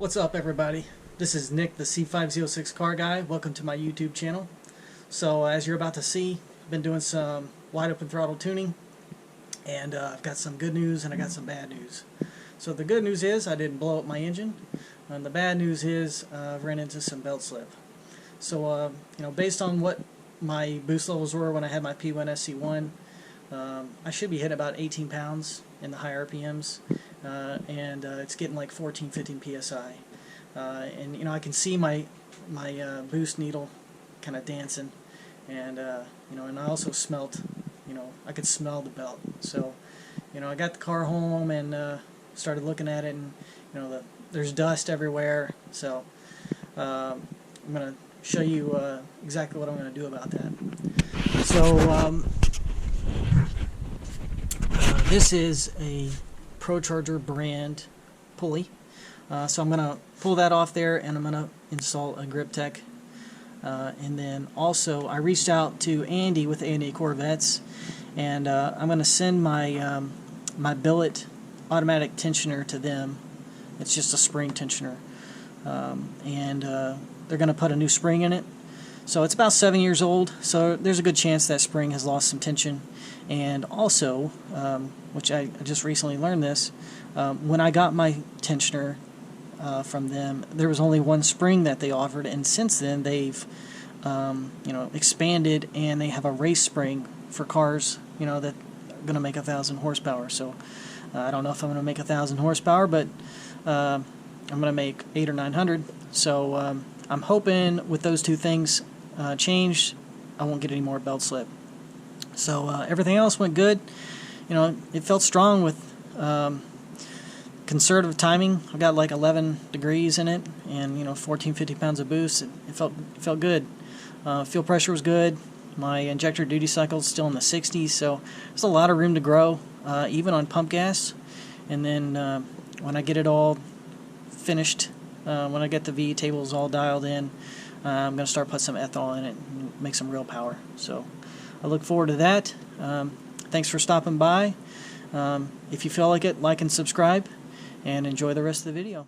What's up, everybody? This is Nick, the Z06 car guy. Welcome to my YouTube channel. So as you're about to see, I've been doing some wide open throttle tuning, and I've got some good news and I got some bad news. So the good news is I didn't blow up my engine, and the bad news is I've ran into some belt slip. So based on what my boost levels were when I had my P1 SC1, I should be hitting about 18 pounds in the high RPMs, and it's getting like 14-15 psi. And I can see my boost needle kind of dancing, and and I also smelt, I could smell the belt. So I got the car home and started looking at it, and there's dust everywhere. So I'm gonna show you exactly what I'm gonna do about that. So this is a Procharged brand pulley. So I'm going to pull that off there, and I'm going to install a Griptec. And then also I reached out to Andy with Andy Corvettes, and I'm going to send my my billet automatic tensioner to them. It's just a spring tensioner, and they're going to put a new spring in it. So it's about 7 years old, so there's a good chance that spring has lost some tension. And also, which I just recently learned this, when I got my tensioner from them, there was only one spring that they offered, and since then they've expanded, and they have a race spring for cars that are going to make 1,000 horsepower. So I don't know if I'm going to make 1,000 horsepower, but I'm going to make 800 or 900. So I'm hoping with those two things changed, I won't get any more belt slip. So everything else went good. It felt strong with conservative timing. I got like 11 degrees in it, and 14-15 pounds of boost. It felt good. Fuel pressure was good. My injector duty cycle is still in the 60s, so there's a lot of room to grow, even on pump gas. And then when I get it all finished, when I get the V tables all dialed in, I'm going to start putting some ethanol in it and make some real power. So I look forward to that. Thanks for stopping by. If you feel like it, like and subscribe, and enjoy the rest of the video.